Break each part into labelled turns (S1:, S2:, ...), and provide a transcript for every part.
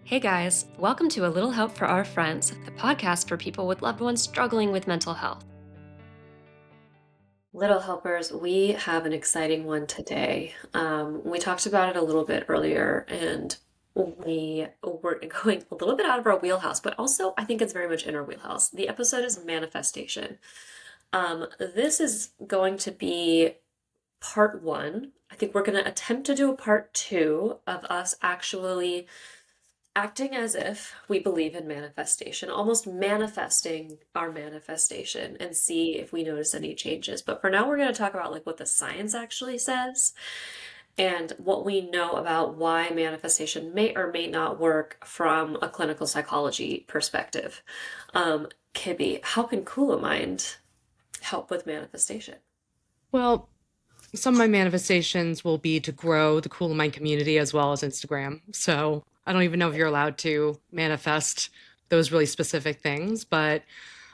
S1: Hey guys, welcome to A Little Help for Our Friends, the podcast for people with loved ones struggling with mental health. Little Helpers, we have an exciting one today. We talked about it a little bit earlier, and we were going a little bit out of our wheelhouse, but also I think it's very much in our wheelhouse. The episode is manifestation. This is going to be part one. I think we're going to attempt to do a part two of us actually acting as if we believe in manifestation, almost manifesting our manifestation and see if we notice any changes. But for now, we're going to talk about like what the science actually says and what we know about why manifestation may or may not work from a clinical psychology perspective. Kibby, how can Cool a Mind help with manifestation?
S2: Well, some of my manifestations will be to grow the Cool Mind community as well as Instagram. So I don't even know if you're allowed to manifest those really specific things, but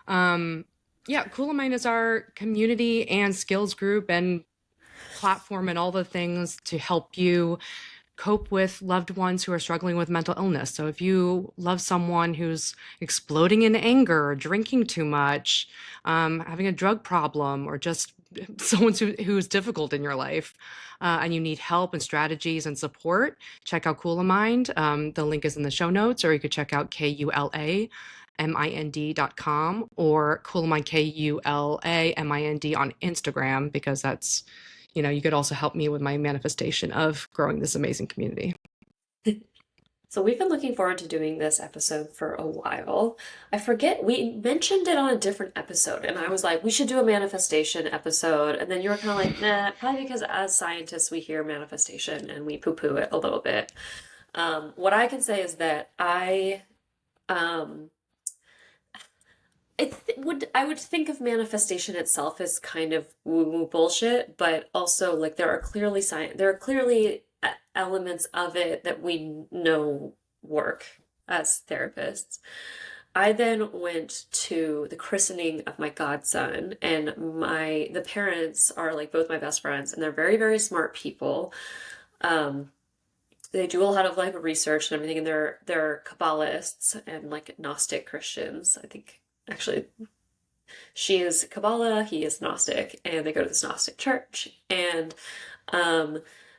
S2: um, yeah, Cool Mind is our community and skills group and platform and all the things to help you cope with loved ones who are struggling with mental illness. So if you love someone who's exploding in anger, drinking too much, having a drug problem, or just someone who's difficult in your life, and you need help and strategies and support, check out Cool Mind. The link is in the show notes, or you could check out KULAMIND.com or Cool Mind KULAMIND on Instagram, because that's, you could also help me with my manifestation of growing this amazing community.
S1: So we've been looking forward to doing this episode for a while. I forget, we mentioned it on a different episode, and I was like, we should do a manifestation episode. And then you were kind of like, nah, probably because as scientists, we hear manifestation and we poo-poo it a little bit. What I can say is that um, I would think of manifestation itself as kind of woo-woo bullshit, but also like there are clearly elements of it that we know work as therapists. I then went to the christening of my godson, and the parents are like both my best friends, and they're very, very smart people. Um, they do a lot of like research and everything, and they're Kabbalists and like Gnostic Christians. I think actually she is Kabbalah, he is Gnostic, and they go to this Gnostic church. And um,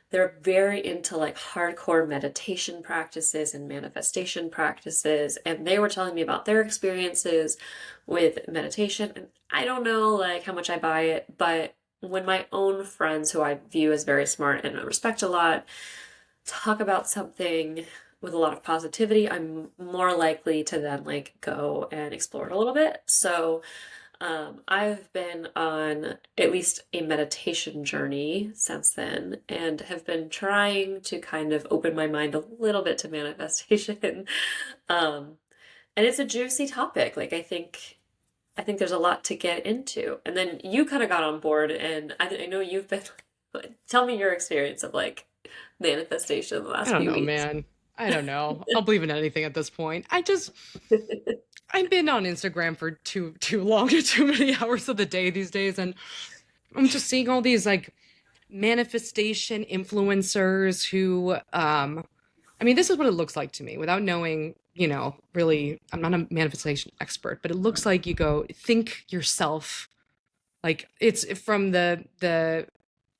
S1: they're very into like hardcore meditation practices and manifestation practices. And they were telling me about their experiences with meditation. And I don't know like how much I buy it, but when my own friends, who I view as very smart and I respect a lot, talk about something with a lot of positivity, I'm more likely to then like go and explore it a little bit. So I've been on at least a meditation journey since then and have been trying to kind of open my mind a little bit to manifestation. Um, and it's a juicy topic. Like I think there's a lot to get into. And then you kind of got on board, and I know you've been tell me your experience of like manifestation the
S2: I
S1: last
S2: don't
S1: few
S2: know,
S1: weeks.
S2: man. I don't know. I'll believe in anything at this point. I've been on Instagram for too long, too many hours of the day these days, and I'm just seeing all these like manifestation influencers who I mean, this is what it looks like to me without knowing, really, I'm not a manifestation expert, but it looks like you go think yourself, like it's from the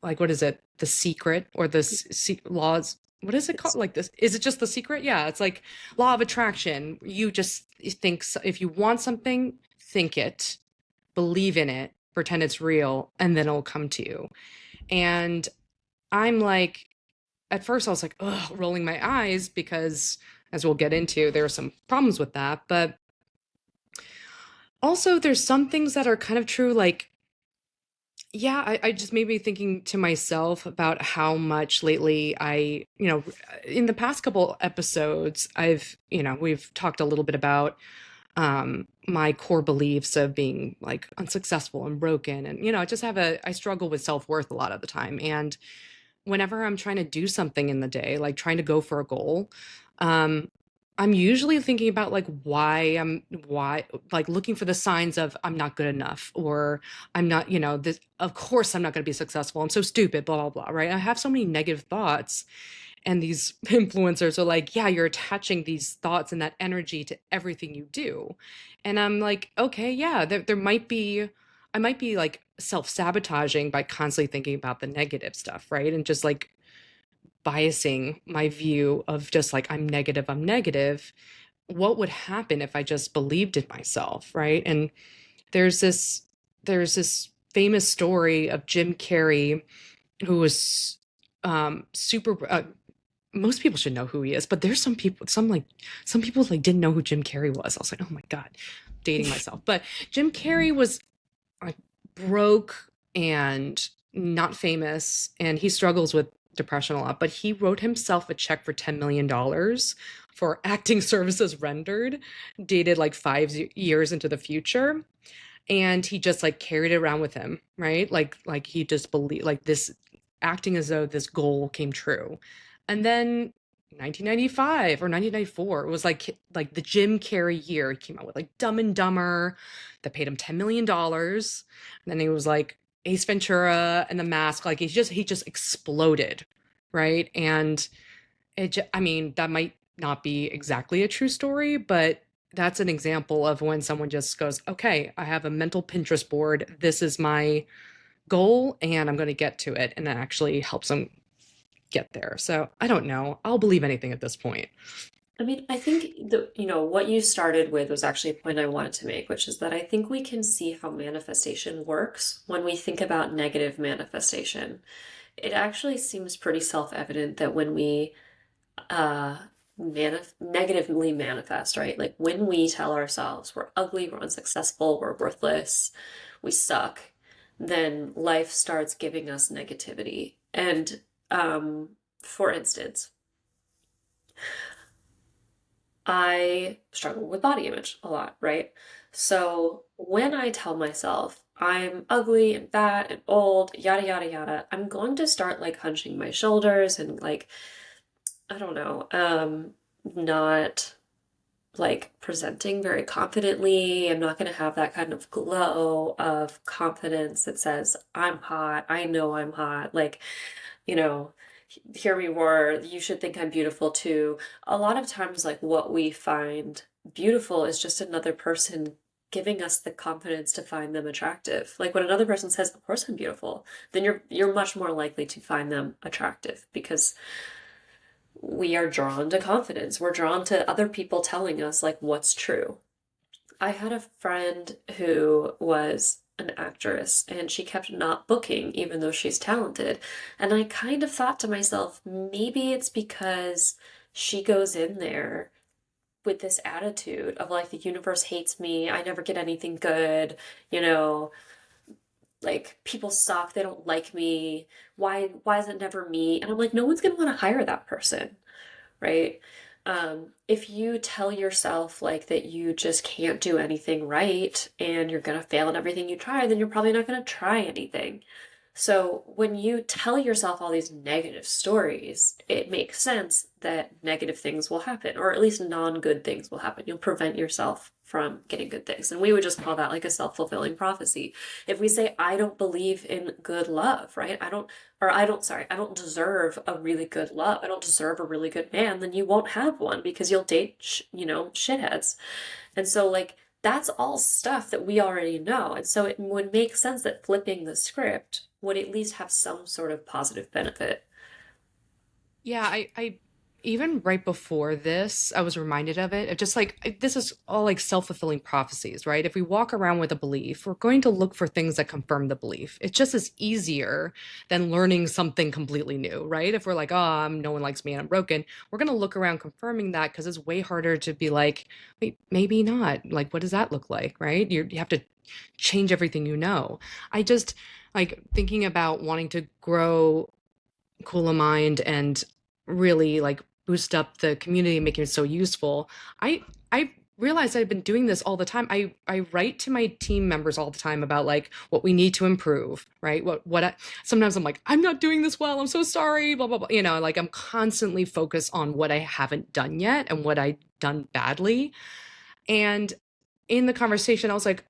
S2: like, what is it, The Secret, or the laws, what is it called, like, this, is it just The Secret? Yeah, it's like law of attraction. You just think, if you want something, think it, believe in it, pretend it's real, and then it'll come to you. And I'm like, at first I was like, ugh, rolling my eyes, because as we'll get into, there are some problems with that. But also there's some things that are kind of true, like, yeah, I just made me thinking to myself about how much lately in the past couple episodes, we've talked a little bit about my core beliefs of being like unsuccessful and broken. And, I struggle with self-worth a lot of the time. And whenever I'm trying to do something in the day, like trying to go for a goal, um, I'm usually thinking about like why, like looking for the signs of I'm not good enough, or I'm not, this, of course I'm not going to be successful. I'm so stupid, blah, blah, blah. Right. I have so many negative thoughts. And these influencers are like, yeah, you're attaching these thoughts and that energy to everything you do. And I'm like, okay, yeah, there might be, I might be like self sabotaging by constantly thinking about the negative stuff, right? And just like biasing my view of just like, I'm negative, I'm negative. What would happen if I just believed in myself, right? And there's this, there's this famous story of Jim Carrey, who was super most people should know who he is, but there's some people like didn't know who Jim Carrey was. I was like, oh my God, dating myself. But Jim Carrey was like broke and not famous, and he struggles with depression a lot. But he wrote himself a check for $10 million for acting services rendered, dated like 5 years into the future. And he just like carried it around with him, right? Like he just believed like this, acting as though this goal came true. And then 1995 or 1994, it was like the Jim Carrey year. He came out with like Dumb and Dumber that paid him $10 million. And then he was like Ace Ventura and The Mask. Like he just exploded, right? And I mean, that might not be exactly a true story, but that's an example of when someone just goes, okay, I have a mental Pinterest board. This is my goal and I'm going to get to it. And that actually helps them get there. So I don't know. I'll believe anything at this point.
S1: I mean, I think what you started with was actually a point I wanted to make, which is that I think we can see how manifestation works when we think about negative manifestation. It actually seems pretty self-evident that when we uh negatively manifest, right? Like when we tell ourselves we're ugly, we're unsuccessful, we're worthless, we suck, then life starts giving us negativity. And for instance, I struggle with body image a lot, right? So when I tell myself I'm ugly and fat and old, yada yada yada, I'm going to start like hunching my shoulders and like I don't know, not like presenting very confidently. I'm not going to have that kind of glow of confidence that says, I'm hot. I know I'm hot. Like, you know, here we were. You should think I'm beautiful too. A lot of times, like, what we find beautiful is just another person giving us the confidence to find them attractive. Like when another person says, "Of course I'm beautiful," then you're much more likely to find them attractive because we are drawn to confidence. We're drawn to other people telling us like what's true. I had a friend who was an actress and she kept not booking even though she's talented. And I kind of thought to myself, maybe it's because she goes in there with this attitude of like the universe hates me, I never get anything good, you know, like people suck, they don't like me. Why is it never me? And I'm like, no one's gonna want to hire that person, right? If you tell yourself like that you just can't do anything right and you're gonna fail at everything you try, then you're probably not gonna try anything. So when you tell yourself all these negative stories, it makes sense that negative things will happen, or at least non-good things will happen. You'll prevent yourself from getting good things. And we would just call that like a self-fulfilling prophecy. If we say, I don't believe in good love, right? I don't deserve a really good love. I don't deserve a really good man, then you won't have one because you'll date, shitheads. And so, like, that's all stuff that we already know. And so it would make sense that flipping the script would at least have some sort of positive benefit.
S2: Yeah, I even right before this, I was reminded of it. Of just like this is all like self-fulfilling prophecies, right? If we walk around with a belief, we're going to look for things that confirm the belief. It just is easier than learning something completely new, right? If we're like, oh, no one likes me and I'm broken, we're going to look around confirming that because it's way harder to be like, wait, maybe not. Like, what does that look like, right? You have to change everything you know. I just like thinking about wanting to grow Cool of Mind and really like boost up the community and making it so useful. I realized I've been doing this all the time. I write to my team members all the time about like what we need to improve, right? Sometimes I'm like, I'm not doing this well. I'm so sorry, blah blah blah. Like I'm constantly focused on what I haven't done yet and what I done badly. And in the conversation, I was like,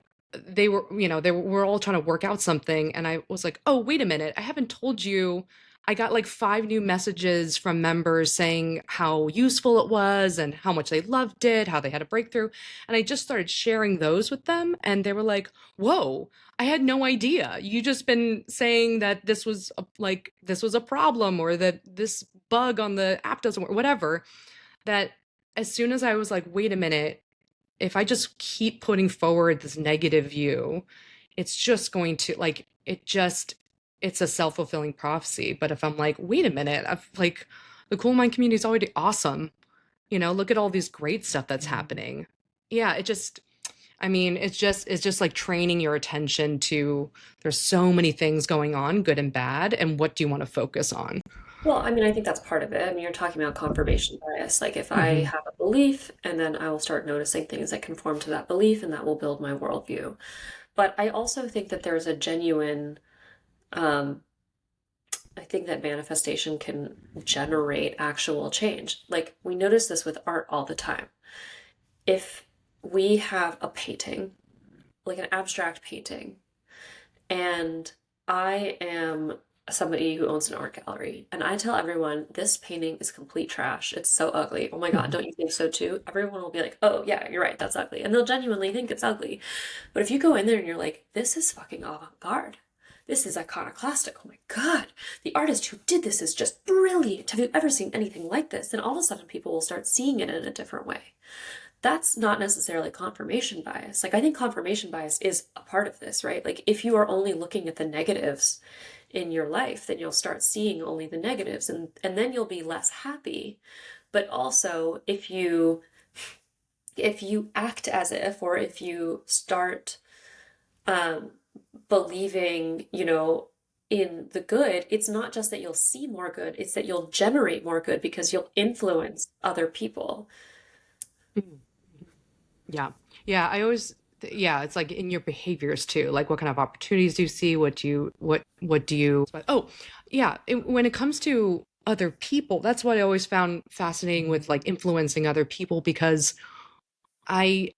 S2: we're all trying to work out something. And I was like, oh, wait a minute. I haven't told you I got like 5 new messages from members saying how useful it was and how much they loved it, how they had a breakthrough. And I just started sharing those with them. And they were like, whoa, I had no idea. You just been saying that this was a problem, or that this bug on the app doesn't work, whatever. That as soon as I was like, wait a minute, if I just keep putting forward this negative view, it's just going to like it's a self-fulfilling prophecy. But if I'm like, wait a minute, I've like the cool mind community is already awesome. Look at all these great stuff that's happening. Yeah, it's just like training your attention to there's so many things going on, good and bad, and what do you want to focus on?
S1: Well, I mean, I think that's part of it. I mean, you're talking about confirmation bias. Like, if I
S2: Hmm.
S1: have a belief, and then I will start noticing things that conform to that belief, and that will build my worldview. But I also think that there's a genuine, um, I think that manifestation can generate actual change. Like, we notice this with art all the time. If we have a painting, like an abstract painting, and I am somebody who owns an art gallery, and I tell everyone this painting is complete trash. It's so ugly. Oh my God, don't you think so too? Everyone will be like, oh yeah, you're right, that's ugly. And they'll genuinely think it's ugly. But if you go in there and you're like, this is fucking avant-garde. This is iconoclastic. Oh my God, the artist who did this is just brilliant. Have you ever seen anything like this? Then all of a sudden people will start seeing it in a different way. That's not necessarily confirmation bias. Like, I think confirmation bias is a part of this, right? Like, if you are only looking at the negatives in your life, then you'll start seeing only the negatives, and then you'll be less happy. But also, if you act as if, or if you start um believing, in the good, it's not just that you'll see more good, it's that you'll generate more good because you'll influence other people.
S2: Yeah. Yeah, yeah, it's like in your behaviors too. Like what kind of opportunities do you see? What do you Oh, yeah, when it comes to other people, that's what I always found fascinating with like influencing other people, because I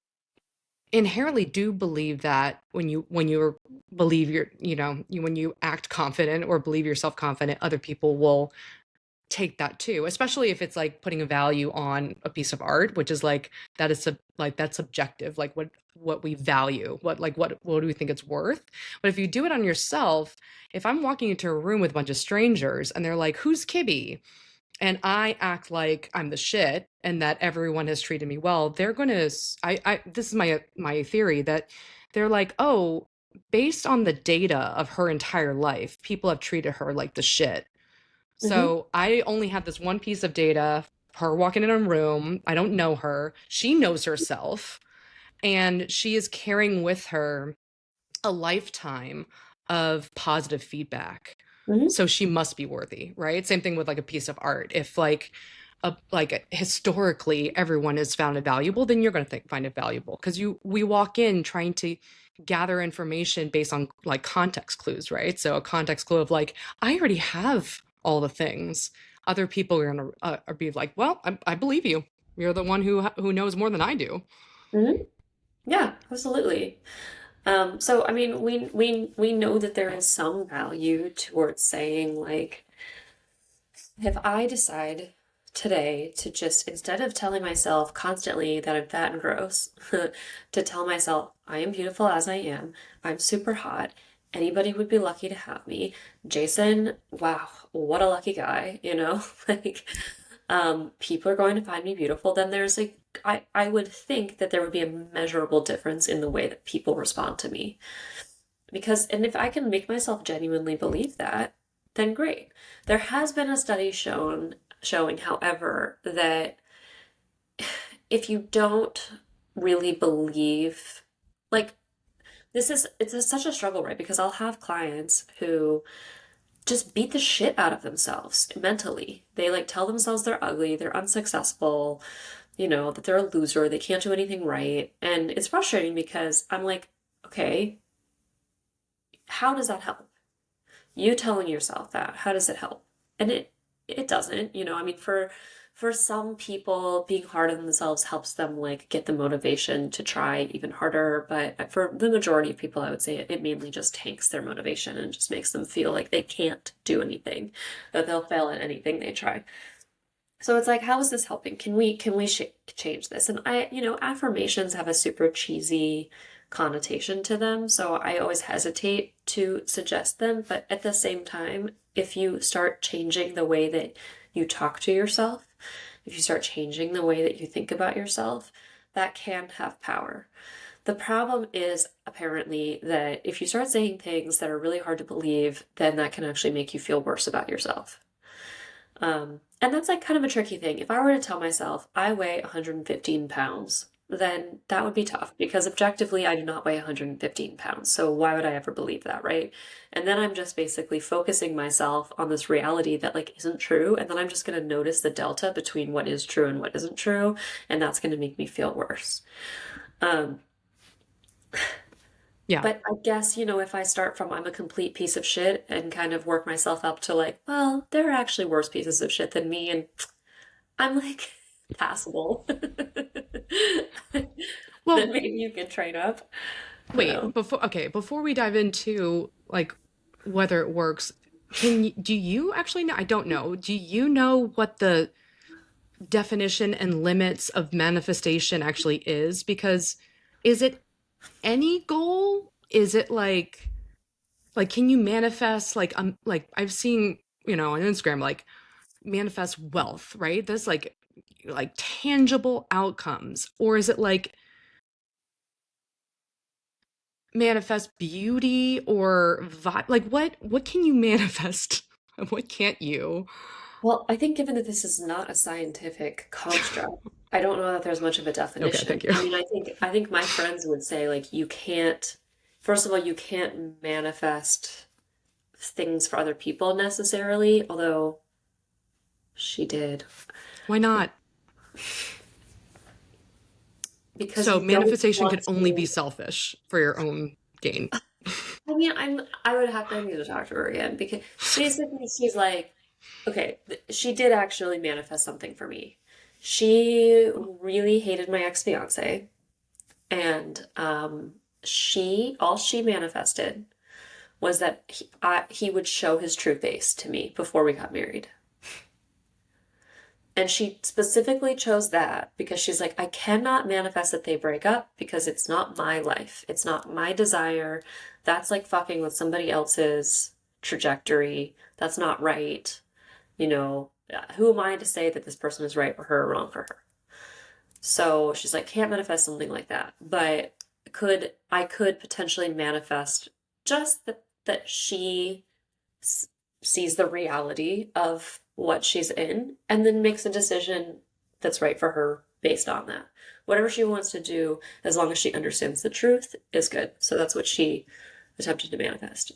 S2: inherently do believe that when you act confident or believe yourself confident, other people will take that too, especially if it's like putting a value on a piece of art, which is like that's subjective, like what we value, what do we think it's worth. But if you do it on yourself, if I'm walking into a room with a bunch of strangers and they're like, who's Kibby, and I act like I'm the shit and that everyone has treated me well, they're gonna I this is my theory, that they're like, oh, based on the data of her entire life, people have treated her like the shit.
S1: Hmm.
S2: So I only have this one piece of data, her walking in a room. I don't know her. She knows herself, and she is carrying with her a lifetime of positive feedback.
S1: Hmm.
S2: So she must be worthy, right? Same thing with like a piece of art. If like historically everyone has found it valuable, then you're going to find it valuable because you we walk in trying to gather information based on like context clues, right? So a context clue of like, I already have all the things. Other people are going to be like, well, I believe you. You're the one who knows more than I do.
S1: Hmm. Yeah, absolutely. So I mean, we know that there is some value towards saying, like, if I decide today to just, instead of telling myself constantly that I'm fat and gross, to tell myself I am beautiful as I am, I'm super hot, anybody would be lucky to have me. Jason, wow, what a lucky guy, like, people are going to find me beautiful, then there's like, I would think that there would be a measurable difference in the way that people respond to me. Because, and if I can make myself genuinely believe that, then great. There has been a study showing, however, that if you don't really believe, like, such a struggle, right? Because I'll have clients who just beat the shit out of themselves mentally. They like tell themselves they're ugly, they're unsuccessful, that they're a loser, they can't do anything right. And it's frustrating because I'm like, okay, how does that help? You telling yourself that, how does it help? And it doesn't, I mean, for for some people, being hard on themselves helps them like get the motivation to try even harder. But for the majority of people, I would say it mainly just tanks their motivation and just makes them feel like they can't do anything, that they'll fail at anything they try. So it's like, how is this helping? Can we change this? And affirmations have a super cheesy connotation to them, so I always hesitate to suggest them. But at the same time, if you start changing the way that you talk to yourself, if you start changing the way that you think about yourself, that can have power. The problem is apparently that if you start saying things that are really hard to believe, then that can actually make you feel worse about yourself. And that's like kind of a tricky thing. If I were to tell myself I weigh 115 pounds, then that would be tough because objectively I do not weigh 115 pounds. So why would I ever believe that, right? And then I'm just basically focusing myself on this reality that like isn't true. And then I'm just going to notice the delta between what is true and what isn't true. And that's going to make me feel worse. Um,
S2: Yeah.
S1: but I guess, if I start from I'm a complete piece of shit and kind of work myself up to like, well, there are actually worse pieces of shit than me, and I'm like passable. Then
S2: Well,
S1: maybe you can train up. I don't
S2: wait,
S1: know.
S2: before we dive into like whether it works, do you actually know? I don't know. Do you know what the definition and limits of manifestation actually is? Because is it any goal? Is it like can you manifest like I've seen, on Instagram like manifest wealth, right? There's like tangible outcomes, or is it like manifest beauty or vibe? Like what can you manifest? What can't you?
S1: Well, I think given that this is not a scientific construct, I don't know that there's much of a
S2: Okay,
S1: definition.
S2: thank you.
S1: I mean, I think my friends would say like you can't, first of all, you can't manifest things for other people necessarily, although she did.
S2: Why not?
S1: Because
S2: So
S1: you don't
S2: manifestation
S1: want
S2: could only be
S1: to.
S2: selfish for your own gain.
S1: I mean, I need to talk to her again because basically she's like, okay, she did actually manifest something for me. She really hated my ex-fiance, and all she manifested was that he would show his true face to me before we got married. And she specifically chose that because she's like, I cannot manifest that they break up because it's not my life. It's not my desire. That's like fucking with somebody else's trajectory. That's not right. Who am I to say that this person is right for her or wrong for her? So she's like, can't manifest something like that. But I could potentially manifest just that she sees the reality of what she's in and then makes a decision that's right for her based on that. Whatever she wants to do, as long as she understands the truth, is good. So that's what she attempted to manifest.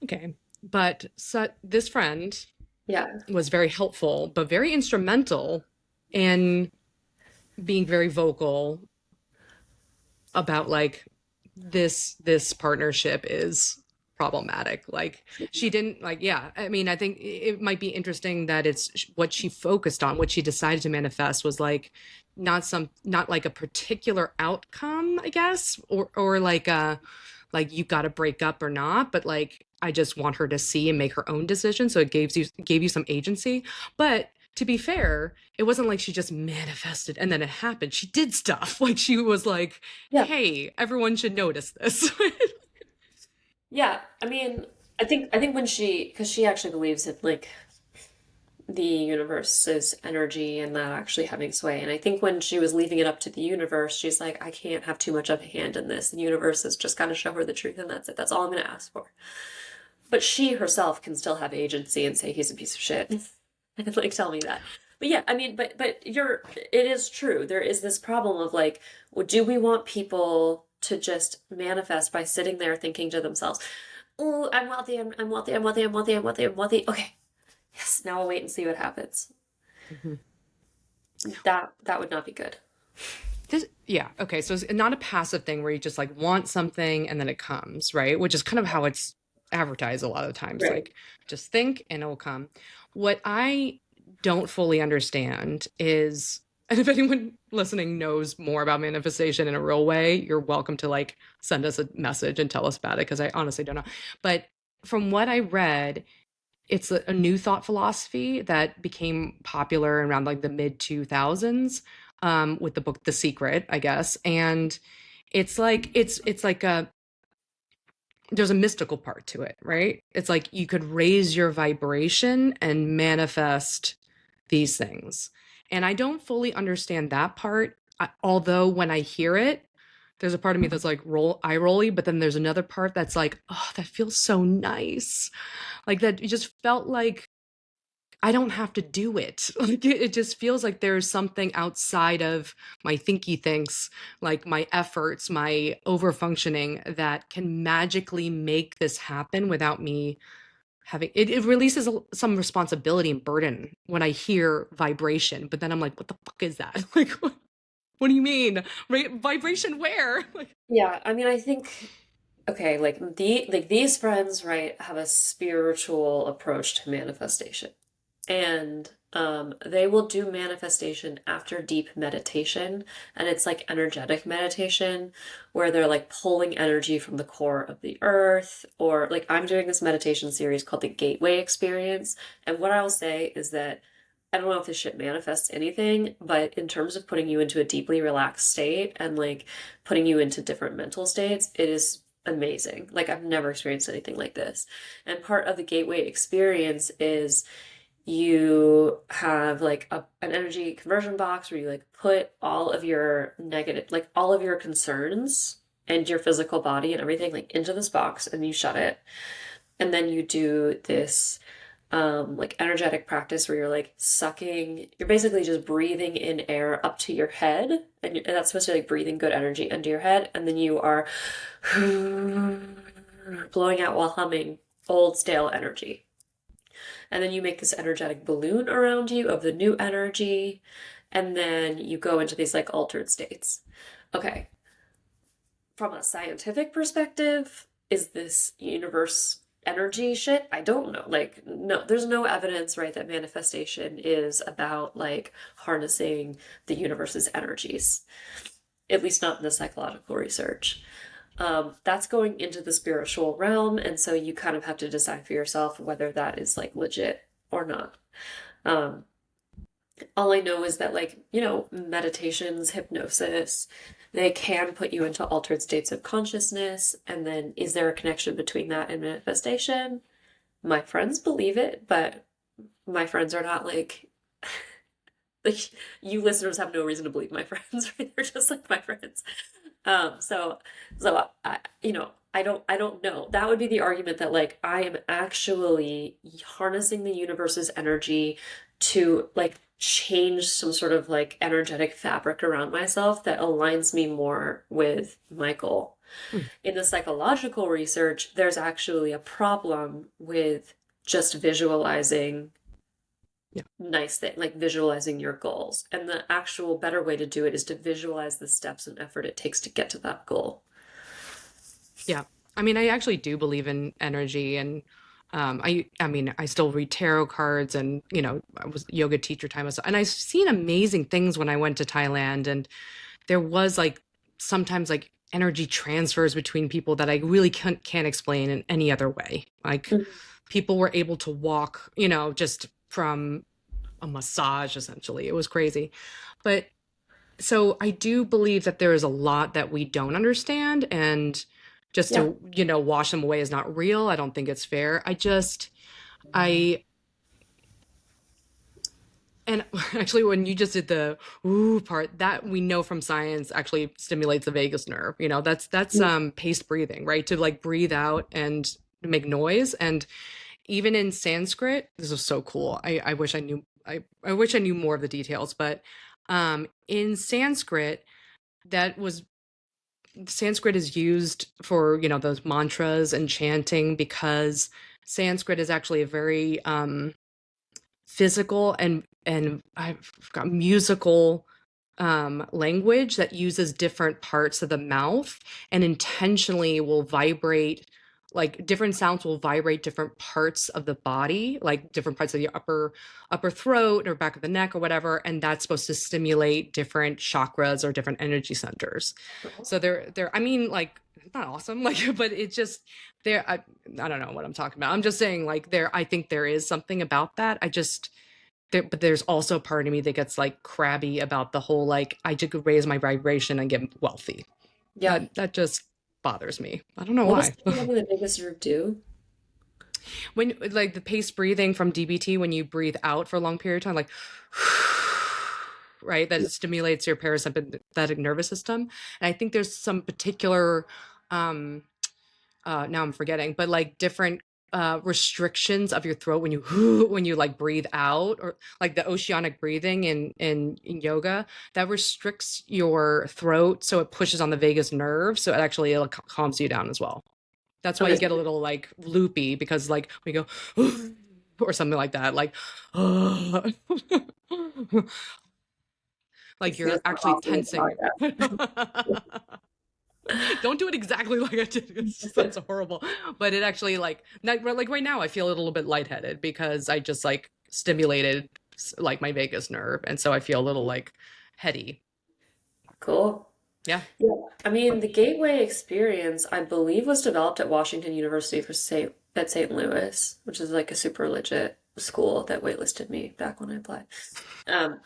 S2: Okay. But so this friend
S1: Yeah.
S2: was very helpful, but very instrumental in being very vocal about like this partnership is problematic. Like she didn't like, yeah, I mean, I think it might be interesting that it's what she focused on, what she decided to manifest was like not like a particular outcome, I guess, or like you got to break up or not, but like I just want her to see and make her own decision, so it gave you some agency. But to be fair, it wasn't like she just manifested and then it happened. She did stuff. Like she was like,
S1: Yeah.
S2: "Hey, everyone should notice this."
S1: Yeah. I mean, I think when because she actually believes in like the universe's energy and that actually having sway. And I think when she was leaving it up to the universe, she's like, I can't have too much of a hand in this. The universe is just got to show her the truth, and that's it. That's all I'm going to ask for. But she herself can still have agency and say he's a piece of shit and like tell me that. But yeah, I mean, but it is true. There is this problem of like, well, do we want people to just manifest by sitting there thinking to themselves, "Oh, I'm wealthy. I'm wealthy. I'm wealthy. I'm wealthy. I'm wealthy. I'm wealthy. Okay, yes. Now I'll wait and see what happens."
S2: Mhm.
S1: That would not be good.
S2: Yeah, okay. So it's not a passive thing where you just like want something and then it comes, right? Which is kind of how it's advertise a lot of times,
S1: Right.
S2: like just think and it'll come. What I don't fully understand is, and if anyone listening knows more about manifestation in a real way, you're welcome to like send us a message and tell us about it, because I honestly don't know. But from what I read, it's a new thought philosophy that became popular around like the mid 2000s, with the book The Secret, I guess. And it's like a there's a mystical part to it, right? It's like you could raise your vibration and manifest these things. And I don't fully understand that part. Although when I hear it, there's a part of me that's like eye rolly, but then there's another part that's like, oh, that feels so nice. Like that, it just felt like I don't have to do it. Like it just feels like there's something outside of my thinky thinks, like my efforts, my over functioning, that can magically make this happen without me having it. It releases some responsibility and burden when I hear vibration, but then I'm like, what the fuck is that? Like, what do you mean? Vibration where? Like,
S1: Yeah, I mean, I think okay, like these friends, right, have a spiritual approach to manifestation. And they will do manifestation after deep meditation, and it's like energetic meditation where they're like pulling energy from the core of the earth, or like I'm doing this meditation series called the Gateway Experience, and what I'll say is that I don't know if this shit manifests anything, but in terms of putting you into a deeply relaxed state and like putting you into different mental states, it is amazing. Like I've never experienced anything like this. And part of the Gateway Experience is you have like an energy conversion box where you like put all of your negative, like all of your concerns and your physical body and everything like into this box, and you shut it. And then you do this like energetic practice where you're like sucking, you're basically just breathing in air up to your head, and that's supposed to be like breathing good energy into your head, and then you are blowing out while humming old stale energy. And then you make this energetic balloon around you of the new energy, and then you go into these like altered states. Okay, from a scientific perspective, is this universe energy shit? I don't know. Like, no, there's no evidence, right, that manifestation is about like harnessing the universe's energies, at least not in the psychological research. That's going into the spiritual realm, and so you kind of have to decide for yourself whether that is like legit or not. Um, all I know is that, like, meditations, hypnosis, they can put you into altered states of consciousness. And then, is there a connection between that and manifestation? My friends believe it, but my friends are not like you listeners have no reason to believe my friends, right? They're just like my friends. So, I don't know. That would be the argument that like I am actually harnessing the universe's energy to like change some sort of like energetic fabric around myself that aligns me more with my goal.
S2: hmm,
S1: In the psychological research, there's actually a problem with just visualizing
S2: yeah.
S1: nice thing, like visualizing your goals. And the actual better way to do it is to visualize the steps and effort it takes to get to that goal.
S2: Yeah. I mean, I actually do believe in energy, and I mean, I still read tarot cards, and I was yoga teacher time, and I've seen amazing things when I went to Thailand, and there was like sometimes like energy transfers between people that I really can't explain in any other way. Like
S1: Mhm.
S2: people were able to walk, just from a massage essentially. It was crazy. But so I do believe that there is a lot that we don't understand, and just
S1: Yeah.
S2: to, wash them away is not real. I don't think it's fair. I and actually when you just did the ooh part, that we know from science actually stimulates the vagus nerve. That's paced breathing, right? To like breathe out and make noise. And even in Sanskrit, this is so cool. I wish I knew I wish I knew more of the details, but in Sanskrit, that was Sanskrit is used for, those mantras and chanting, because Sanskrit is actually a very physical and I've got musical language that uses different parts of the mouth and intentionally will vibrate like different sounds will vibrate different parts of the body, like different parts of your upper throat or back of the neck or whatever, and that's supposed to stimulate different chakras or different energy centers. So they're I mean, like, it's not awesome, like, but it's just there. I don't know what I'm talking about. I'm just saying, like, there, I think there is something about that. I just there, but there's also a part of me that gets like crabby about the whole, like, I just could raise my vibration and get wealthy.
S1: Yeah.
S2: That just bothers me. I don't know
S1: What does
S2: why.
S1: having the biggest nerve do?
S2: When, like, the paced breathing from DBT, when you breathe out for a long period of time, like, right, that it stimulates your parasympathetic nervous system. And I think there's some particular, um, now I'm forgetting, but like different restrictions of your throat when you when you like breathe out, or like the oceanic breathing in yoga, that restricts your throat, so it pushes on the vagus nerve, so it actually calms you down as well. That's why
S1: Okay,
S2: you get a little like loopy, because like we go or something like that, like like
S1: this is
S2: you're
S1: not
S2: actually
S1: awesome with
S2: tensing. Don't do it exactly like I did. That's horrible. But it actually, like, like right now I feel a little bit lightheaded because I just like stimulated like my vagus nerve, and so I feel a little like heady.
S1: Cool.
S2: Yeah.
S1: Yeah. I mean, the Gateway experience, I believe, was developed at Washington University at St. Louis, which is like a super legit school that waitlisted me back when I applied. Um,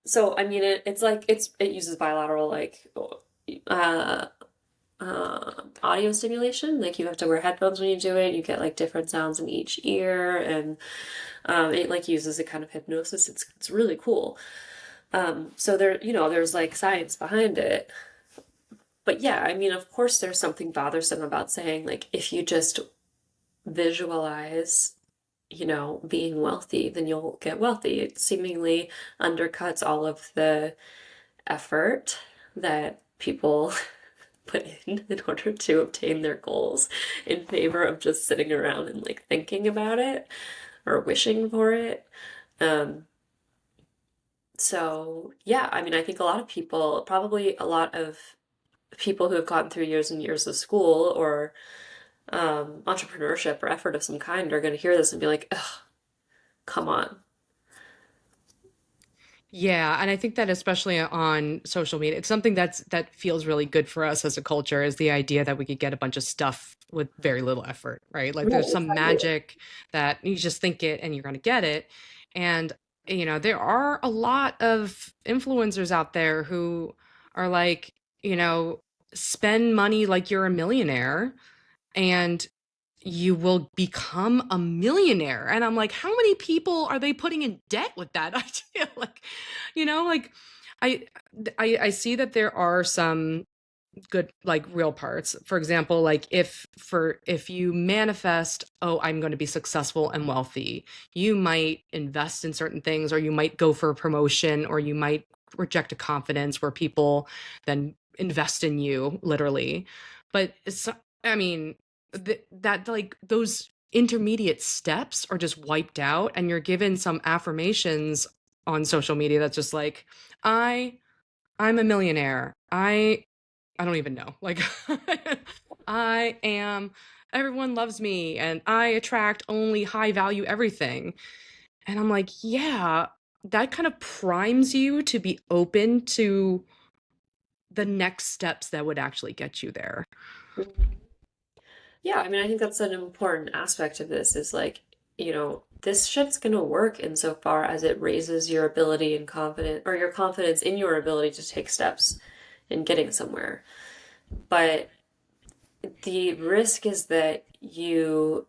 S1: so I mean, it's like it uses bilateral like uh audio stimulation. Like you have to wear headphones when you do it. You get like different sounds in each ear, and it like uses a kind of hypnosis. It's really cool. So there, there's like science behind it. But yeah, I mean, of course, there's something bothersome about saying, like, if you just visualize, being wealthy, then you'll get wealthy. It seemingly undercuts all of the effort that people put in order to obtain their goals in favor of just sitting around and like thinking about it or wishing for it. Um, so yeah, I mean, I think a lot of people, probably a lot of people who have gone through years and years of school or entrepreneurship or effort of some kind are going to hear this and be like, ugh, come on.
S2: Yeah, and I think that especially on social media, it's something that feels really good for us as a culture, is the idea that we could get a bunch of stuff with very little effort, right? Like
S1: Right,
S2: there's some
S1: exactly.
S2: magic that you just think it and you're going to get it. And there are a lot of influencers out there who are like, you know, spend money like you're a millionaire, and you will become a millionaire. And I'm like, how many people are they putting in debt with that idea? Like, like I, I see that there are some good, like, real parts. For example, like if you manifest, oh, I'm going to be successful and wealthy, you might invest in certain things, or you might go for a promotion, or you might reject a confidence where people then invest in you, literally. But it's, I mean, that, like, those intermediate steps are just wiped out, and you're given some affirmations on social media that's just like, I I'm a millionaire. I don't even know. Like, I am, everyone loves me, and I attract only high value everything. And I'm like, yeah, that kind of primes you to be open to the next steps that would actually get you there.
S1: Yeah, I mean, I think that's an important aspect of this is like, this shit's gonna work insofar as it raises your ability and confidence or your confidence in your ability to take steps in getting somewhere. But the risk is that you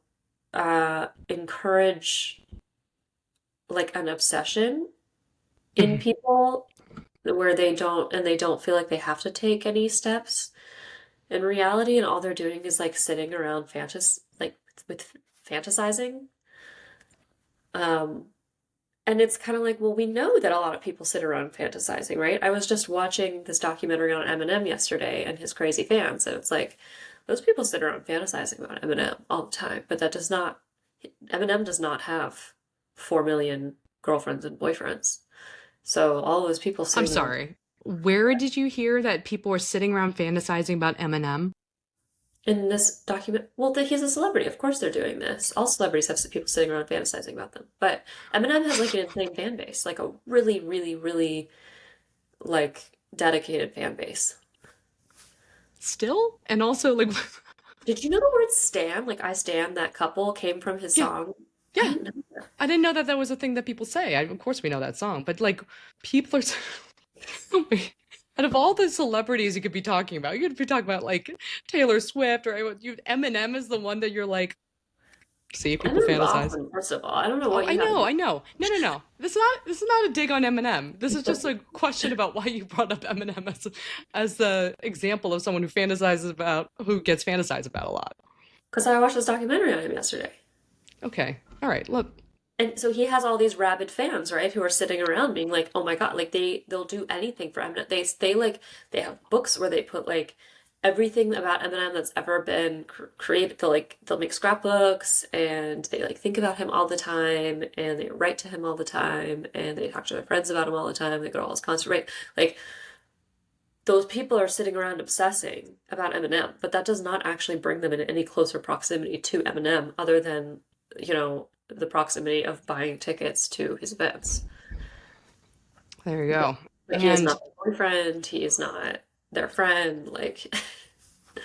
S1: encourage like an obsession in
S2: Mhm.
S1: people where they don't feel like they have to take any steps in reality, and all they're doing is like sitting around with fantasizing. Um, and it's kind of like, well, we know that a lot of people sit around fantasizing, right? I was just watching this documentary on Eminem yesterday and his crazy fans, and it's like those people sit around fantasizing about Eminem all the time, but Eminem does not have 4 million girlfriends and boyfriends. So all those people
S2: I'm
S1: sitting around,
S2: sorry. Where did you hear that people were sitting around fantasizing about Eminem?
S1: In this document, well, he's a celebrity. Of course they're doing this. All celebrities have people sitting around fantasizing about them. But Eminem has like an insane fan base, like a really, really, really like dedicated fan base.
S2: Still? And also like
S1: Did you know the word stan? Like I stan that couple came from his
S2: yeah,
S1: song. I
S2: yeah.
S1: didn't know that.
S2: I didn't know that that was a thing that people say. Of course we know that song, but like people are out of all the celebrities you could be talking about, you could be talking about like Taylor Swift or you Eminem is the one that you're like, see, people
S1: Eminem's
S2: fantasize.
S1: awesome, first of all. I don't know
S2: Oh,
S1: what you have
S2: I know. No, no, no. This is not a dig on Eminem. This is just a question about why you brought up Eminem as the example of someone who gets fantasized about a lot.
S1: because I watched this documentary on him yesterday.
S2: Okay. All right. Look.
S1: And so he has all these rabid fans, right, who are sitting around being like, "Oh my God!" Like they'll do anything for Eminem. They like they have books where they put like everything about Eminem that's ever been created. They'll make scrapbooks and they like think about him all the time and they write to him all the time and they talk to their friends about him all the time. They go to all his concerts, right? Like those people are sitting around obsessing about Eminem, but that does not actually bring them in any closer proximity to Eminem other than, the proximity of buying tickets to his events.
S2: There you
S1: But,
S2: go.
S1: but he is
S2: And
S1: not their boyfriend, he is not their friend, like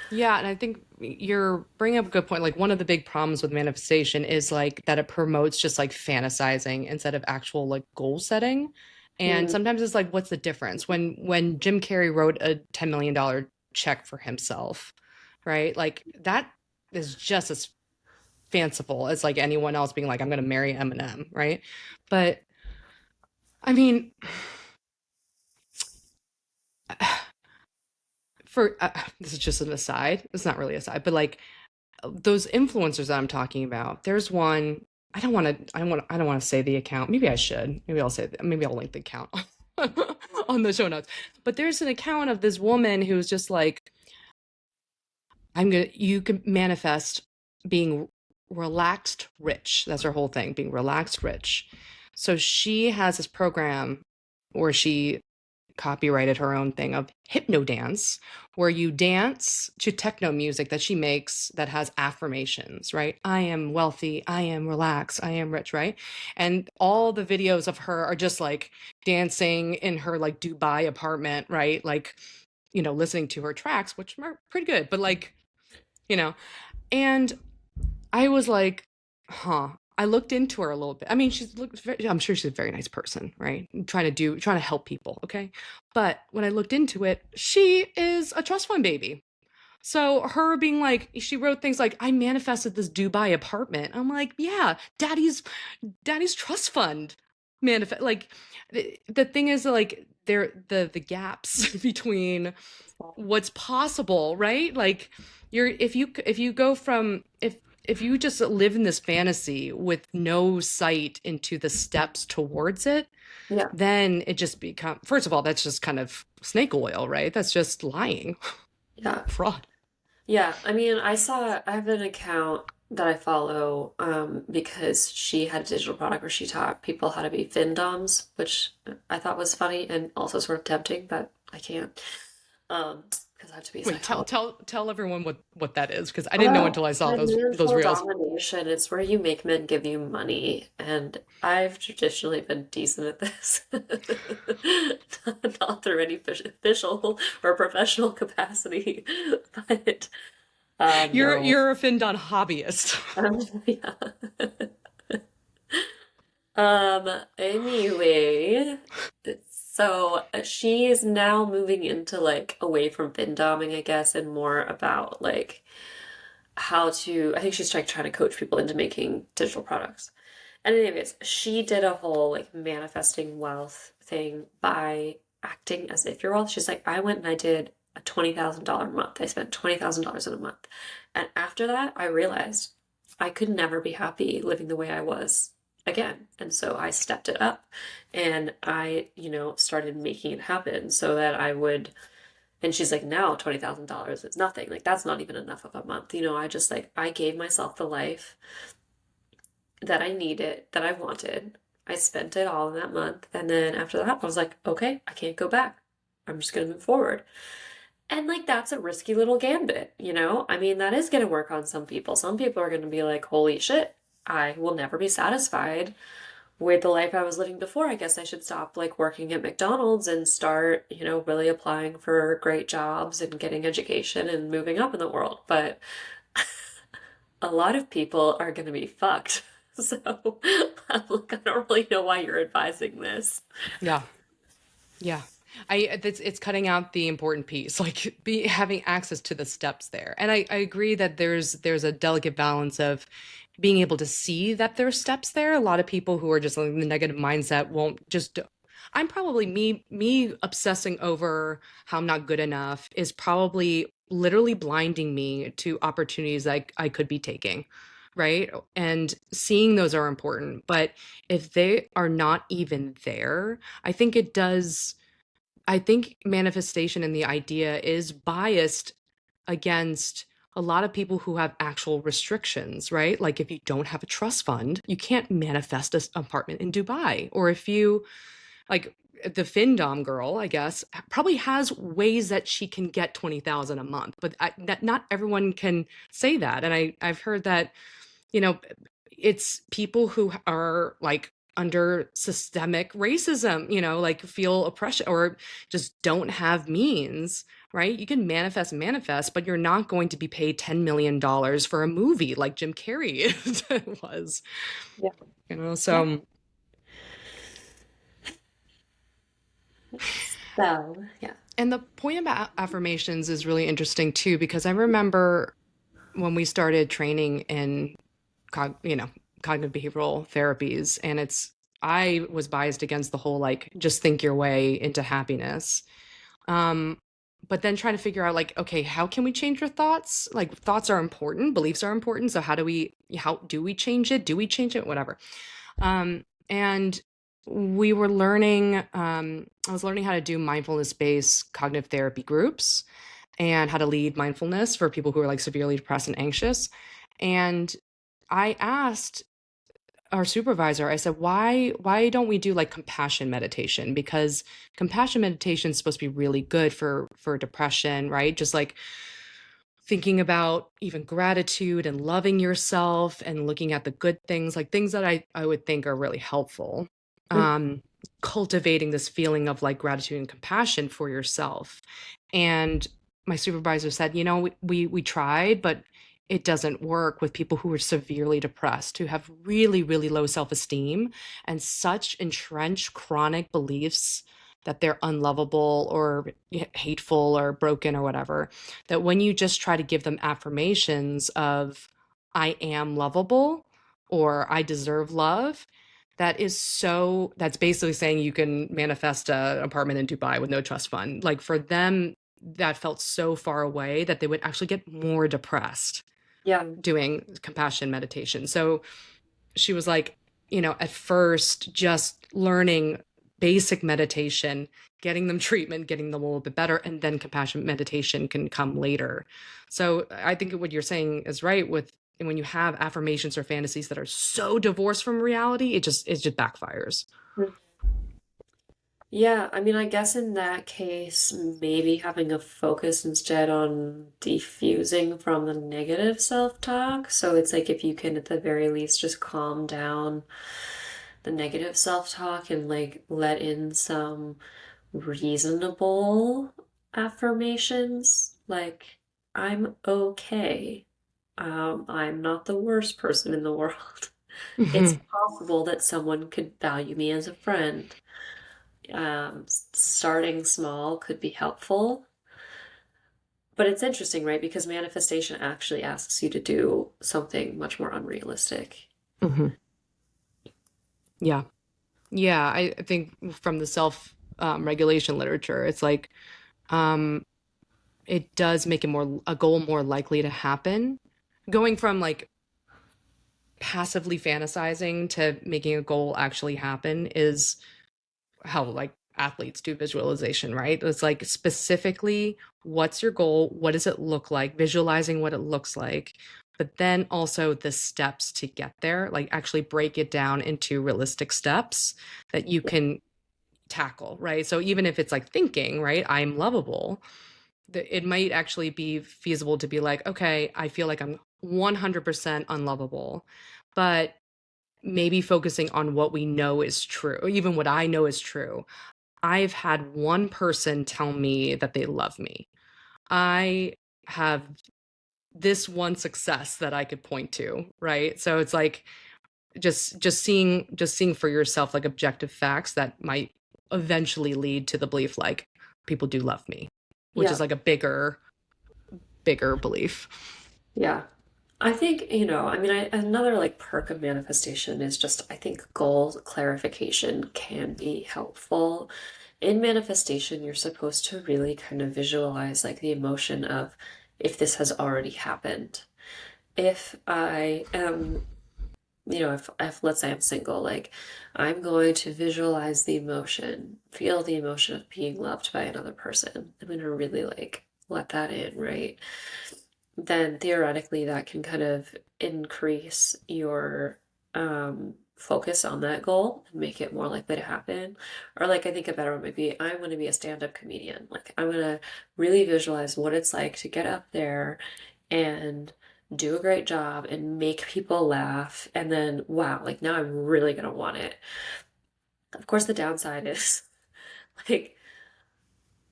S2: yeah, and I think you're bringing up a good point. Like one of the big problems with manifestation is like that it promotes just like fantasizing instead of actual like goal setting. And
S1: mm,
S2: sometimes it's like, what's the difference? When Jim Carrey wrote a $10 million check for himself, right? Like that is just as fanciful as like anyone else being like, I'm gonna marry Eminem, right? But I mean, for this is just an aside. It's not really aside, but like those influencers that I'm talking about, there's one. I don't want to say the account. Maybe I should. Maybe I'll link the account on the show notes. But there's an account of this woman who's just like, you can manifest being relaxed rich. That's her whole thing, being relaxed rich. So she has this program where she copyrighted her own thing of hypno dance, where you dance to techno music that she makes that has affirmations, right? I am wealthy, I am relaxed, I am rich, right? And all the videos of her are just like dancing in her like Dubai apartment, right? Like, listening to her tracks, which are pretty good, but like, you know, and I was like, huh. I looked into her a little bit. I mean, I'm sure she's a very nice person, right? Trying to help people, okay? But when I looked into it, she is a trust fund baby. So her being like, she wrote things like, I manifested this Dubai apartment. I'm like, yeah, daddy's trust fund manifest. Like the thing is like the gaps between what's possible, right? Like if you go from if you just live in this fantasy with no sight into the steps towards it,
S1: yeah.
S2: then it just becomes, first of all, that's just kind of snake oil, right? That's just lying,
S1: Yeah.
S2: fraud.
S1: Yeah. I mean, I have an account that I follow because she had a digital product where she taught people how to be FinDoms, which I thought was funny and also sort of tempting, but I can't. Because I have to be a
S2: Wait,
S1: psychologist.
S2: tell everyone what that is, because I didn't know
S1: Well,
S2: until I saw those
S1: financial
S2: reels.
S1: domination, it's where you make men give you money, and I've traditionally been decent at this. Not through any official or professional capacity, but no.
S2: You're a Findon hobbyist.
S1: Yeah. Anyway, so she is now moving into like away from findoming, I guess, and more about like how to, I think she's trying to coach people into making digital products. And anyways, she did a whole like manifesting wealth thing by acting as if you're wealthy. She's like, I went and I did a $20,000 month. I spent $20,000 in a month. And after that, I realized I could never be happy living the way I was again. And so I stepped it up and I, started making it happen so that I would, and she's like, now $20,000 is nothing. Like, that's not even enough of a month. I just like, I gave myself the life that I needed, that I wanted. I spent it all in that month. And then after that, I was like, okay, I can't go back. I'm just going to move forward. And like that's a risky little gambit, you know? I mean, that is going to work on some people. Some people are going to be like, "Holy shit, I will never be satisfied with the life I was living before. I guess I should stop like working at McDonald's and start, really applying for great jobs and getting education and moving up in the world." But a lot of people are going to be fucked. So I'm like, I don't really know why you're advising this.
S2: Yeah. Yeah. It's cutting out the important piece, like be having access to the steps there. And I agree that there's a delicate balance of being able to see that there's steps there. A lot of people who are just in the negative mindset won't just I'm probably me obsessing over how I'm not good enough is probably literally blinding me to opportunities I could be taking. Right. And seeing those are important. But if they are not even there, I think manifestation and the idea is biased against a lot of people who have actual restrictions, right? Like if you don't have a trust fund, you can't manifest an apartment in Dubai. Or if you, like the FinDom girl, I guess, probably has ways that she can get 20,000 a month, but that not everyone can say that. And I've heard that, you know, it's people who are like under systemic racism, like feel oppression or just don't have means, right? You can manifest, but you're not going to be paid $10 million for a movie like Jim Carrey was,
S1: Yeah. Yeah.
S2: so
S1: So, yeah.
S2: and the point about affirmations is really interesting too, because I remember when we started training in cognitive behavioral therapies, and I was biased against the whole like just think your way into happiness. um but then trying to figure out like, okay, how can we change your thoughts? Like thoughts are important, beliefs are important, so how do we change it? Do we change it? Whatever. And we were learning I was learning how to do mindfulness based cognitive therapy groups and how to lead mindfulness for people who are like severely depressed and anxious. And I asked our supervisor, I said, why don't we do like compassion meditation? Because compassion meditation is supposed to be really good for depression, right? Just like thinking about even gratitude and loving yourself and looking at the good things, like things that I would think are really helpful. Um, Cultivating this feeling of like gratitude and compassion for yourself. And my supervisor said, we tried, but it doesn't work with people who are severely depressed, who have really, really low self-esteem and such entrenched chronic beliefs that they're unlovable or hateful or broken or whatever, that when you just try to give them affirmations of I am lovable or I deserve love, that's basically saying you can manifest an apartment in Dubai with no trust fund. Like for them, that felt so far away that they would actually get more depressed
S1: Yeah.
S2: doing compassion meditation. So she was like, at first, just learning basic meditation, getting them treatment, getting them a little bit better, and then compassion meditation can come later. So I think what you're saying is right with when you have affirmations or fantasies that are so divorced from reality, it just backfires.
S1: Yeah, I mean, I guess in that case, maybe having a focus instead on defusing from the negative self-talk. So it's like if you can, at the very least, just calm down the negative self-talk and like let in some reasonable affirmations, like, I'm okay. I'm not the worst person in the world. It's
S2: Hmm.
S1: possible that someone could value me as a friend. Starting small could be helpful. But it's interesting, right? Because manifestation actually asks you to do something much more unrealistic.
S2: Hmm. Yeah. Yeah. I think from the self regulation literature, it's like um, it does make a goal more likely to happen. Going from like passively fantasizing to making a goal actually happen is how like athletes do visualization, right? It's like specifically what's your goal? What does it look like? Visualizing what it looks like. But then also the steps to get there, like actually break it down into realistic steps that you can tackle, right? So even if it's like thinking, right? I'm lovable. it might actually be feasible to be like, okay, I feel like I'm 100% unlovable, but maybe focusing on what we know is true, even what I know is true. I've had one person tell me that they love me. I have this one success that I could point to, right? So it's like just seeing for yourself like objective facts that might eventually lead to the belief like people do love me, which is
S1: Yeah.
S2: like a bigger belief.
S1: Yeah. I think, I mean, another like perk of manifestation is just, I think goal clarification can be helpful. In manifestation, you're supposed to really kind of visualize like the emotion of if this has already happened. If I am, if let's say I'm single, like I'm going to visualize the emotion, feel the emotion of being loved by another person. I'm going to really like let that in, right? Then theoretically that can kind of increase your focus on that goal and make it more likely to happen. Or like I think a better one might be I'm going to be a stand-up comedian. Like I'm going to really visualize what it's like to get up there and do a great job and make people laugh and then wow, like now I'm really going to want it. Of course the downside is like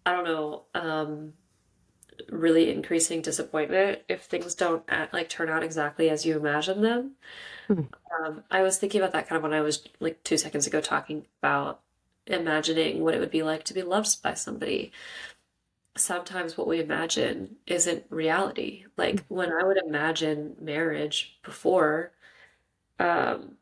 S1: I don't know, really increasing disappointment if things don't like turn out exactly as you imagine them.
S2: Hmm.
S1: I was thinking about that kind of when I was like 2 seconds ago talking about imagining what it would be like to be loved by somebody. Sometimes what we imagine isn't reality. Like when I would imagine marriage before, um,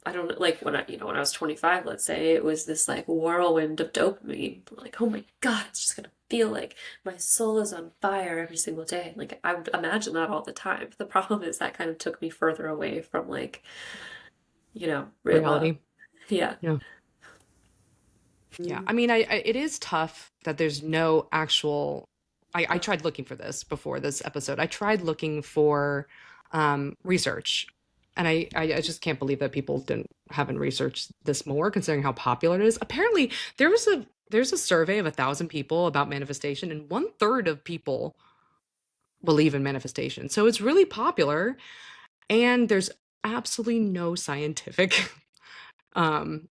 S1: I don't know, like when I was 25, let's say, it was this like whirlwind of dopamine. Like, oh my God, it's just gonna feel like my soul is on fire every single day. Like I would imagine that all the time. But the problem is that kind of took me further away from like, real love.
S2: Reality.
S1: Yeah.
S2: Yeah. Yeah. I mean, it is tough that there's no actual. I tried looking for this before this episode. I tried looking for research, and I just can't believe that people haven't researched this more, considering how popular it is. Apparently, there's a survey of 1,000 people about manifestation, and 1/3 of people believe in manifestation. So it's really popular, and there's absolutely no scientific um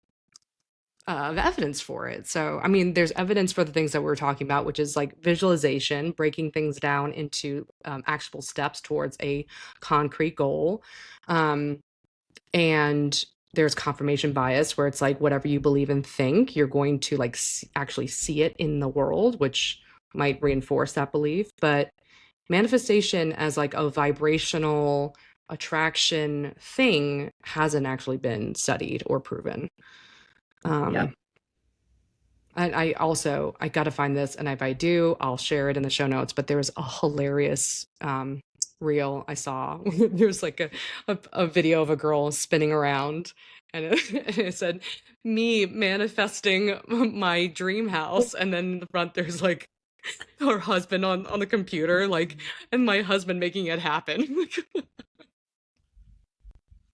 S2: evidence for it. So, I mean, there's evidence for the things that we're talking about, which is like visualization, breaking things down into actual steps towards a concrete goal. Um, and there's confirmation bias, where it's like whatever you believe and think, you're going to like actually see it in the world, which might reinforce that belief. But manifestation as like a vibrational attraction thing hasn't actually been studied or proven.
S1: Yeah.
S2: Um, and I got to find this, and if I do, I'll share it in the show notes. But there was a hilarious reel I saw. There's like a video of a girl spinning around, and it said, "Me manifesting my dream house," and then in the front there's like her husband on the computer, like, and my husband making it happen.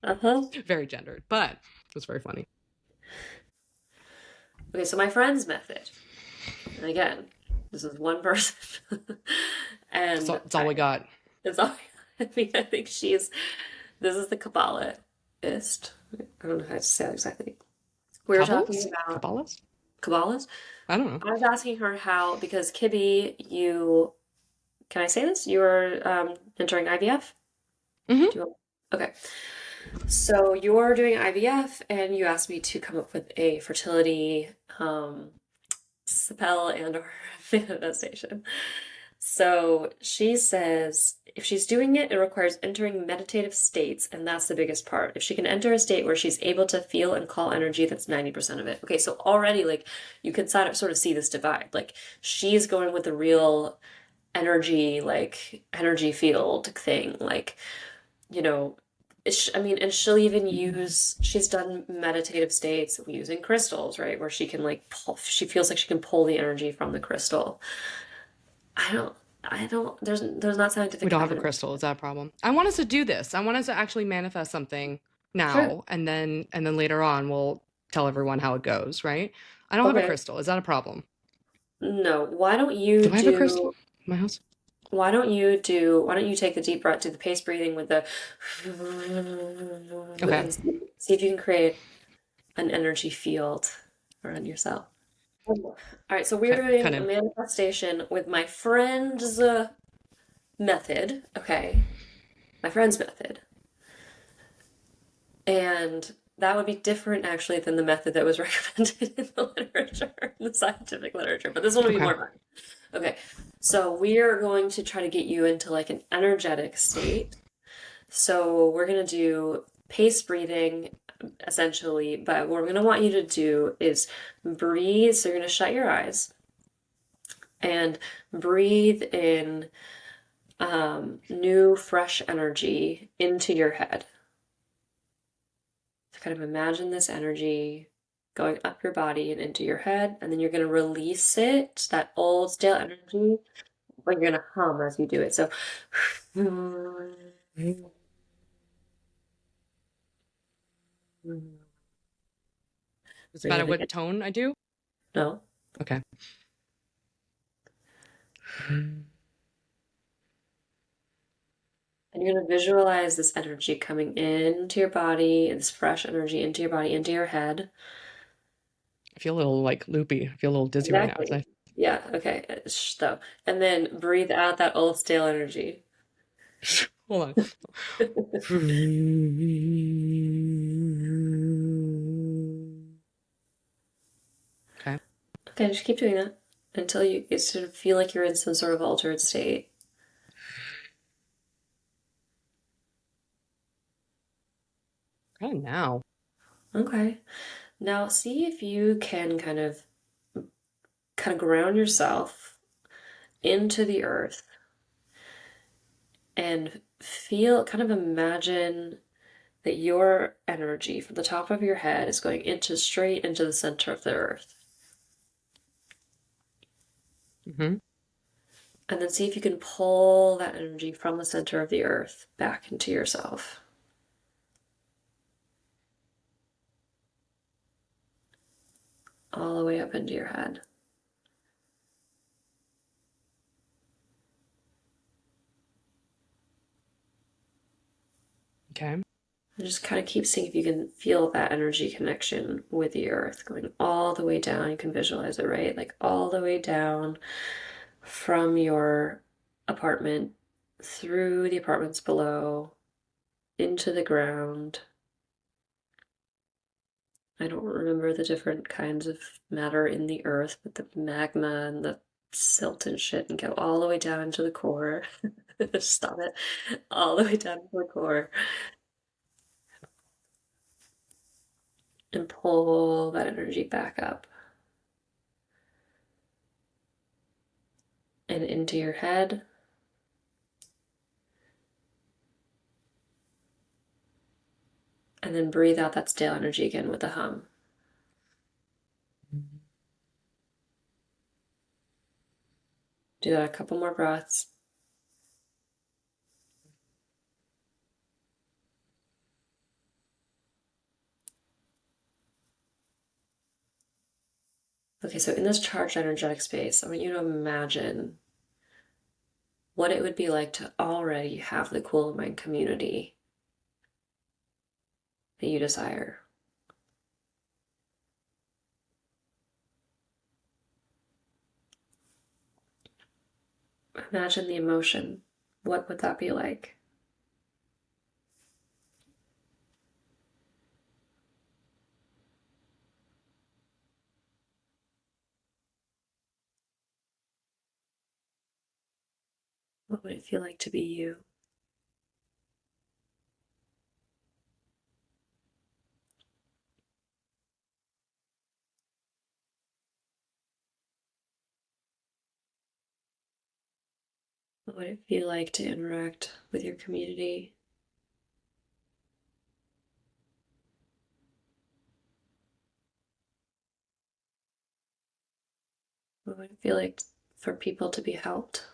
S1: Uh-huh.
S2: Very gendered, but it was very funny.
S1: Okay, so my friend's method, and again, this is one person, and
S2: It's all we got.
S1: it's all, I mean, I think this is the Kabbalist. I don't know how to say that exactly. We were talking
S2: Kabbalist?
S1: about
S2: Kabbalist?
S1: Kabbalist.
S2: I don't know.
S1: I was asking her how, because Kibby, can I say this? You were entering IVF?
S2: Hmm.
S1: Do you want, okay. So you're doing IVF, and you asked me to come up with a fertility spell and or manifestation. So she says if she's doing it, it requires entering meditative states, and that's the biggest part. If she can enter a state where she's able to feel and call energy, that's 90% of it. Okay, so already like you can sort of see this divide. Like she's going with the real energy, like energy field thing, like, you know, I mean, and she'll even she's done meditative states using crystals, right? Where she can like she feels like she can pull the energy from the crystal. I don't, there's not
S2: We
S1: scientific
S2: don't have a
S1: evidence.
S2: crystal. Is that a problem? I want us to do this. I want us to actually manifest something
S1: Sure.
S2: now, and then later on we'll tell everyone how it goes, right? I don't have a
S1: Okay.
S2: crystal. Is that a problem?
S1: No, why don't you
S2: Do I have a crystal? My house.
S1: why don't you take the deep breath, do the pace breathing with the
S2: Okay.
S1: and see if you can create an energy field around yourself. All right, so we're
S2: Okay.
S1: doing
S2: Cut
S1: a
S2: in.
S1: manifestation with my friend's method, okay? My friend's method. And that would be different actually than the method that was recommended in the literature, the scientific literature, but this one will be
S2: Okay.
S1: more fun. Okay, so we are going to try to get you into like an energetic state. So we're going to do pace breathing essentially, but what we're going to want you to do is breathe. So you're going to shut your eyes and breathe in new, fresh energy into your head. So kind of imagine this energy going up your body and into your head, and then you're going to release it, that old stale energy, but you're going to hum as you do it. So,
S2: Does it
S1: breathe
S2: matter
S1: in again.
S2: what tone I do?
S1: No.
S2: Okay.
S1: And you're going to visualize this energy coming into your body, this fresh energy into your body, into your head.
S2: I feel a little like loopy. I feel a little dizzy right now.
S1: Exactly. Yeah, okay. Though. And then breathe out that old stale energy.
S2: Hold on. Okay.
S1: Okay, just keep doing that until you sort of feel like you're in some sort of altered state.
S2: Kind of now.
S1: Okay. Now see if you can kind of ground yourself into the earth and feel kind of imagine that your energy from the top of your head is going into straight into the center of the earth.
S2: Mm-hmm.
S1: And then see if you can pull that energy from the center of the earth back into yourself. All the way up into your head.
S2: Okay.
S1: And just kind of keep seeing if you can feel that energy connection with the earth going all the way down. You can visualize it, right? Like all the way down from your apartment through the apartments below into the ground. I don't remember the different kinds of matter in the earth, but the magma and the silt and shit, and go all the way down into the core. Stop it. All the way down to the core. And pull that energy back up and into your head. And then breathe out that stale energy again with a hum. Do that a couple more breaths. Okay, so in this charged energetic space, I want you to imagine what it would be like to already have the cool mind community that you desire. Imagine the emotion. What would that be like? What would it feel like to be you? What would it feel like to interact with your community? What would it feel like for people to be helped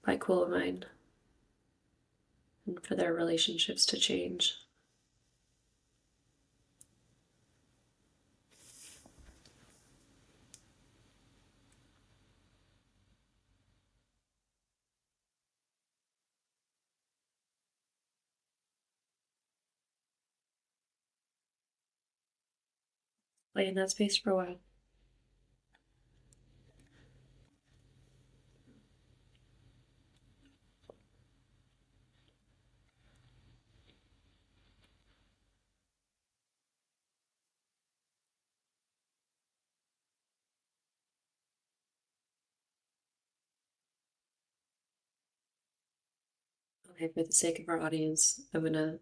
S1: by Cool of Mind and for their relationships to change? play in that space for a while. Okay, for the sake of our audience, I'm gonna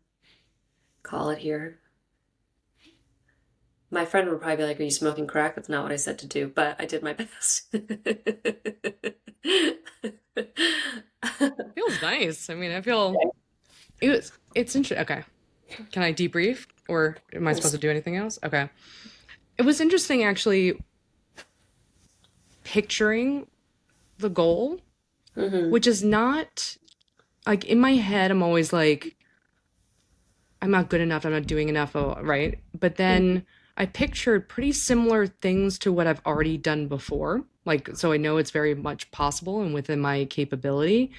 S1: call it here. My friend would probably be like, "Are you smoking crack?" That's not what I said to do, but I did my best.
S2: Feels nice. I mean, I feel it's interesting. Okay. Can I debrief or am I supposed to do anything else? Okay. It was interesting actually picturing the goal,
S1: Hmm.
S2: which is not like in my head, I'm always like, I'm not good enough, I'm not doing enough, oh, right? But then I pictured pretty similar things to what I've already done before. Like, so I know it's very much possible and within my capability.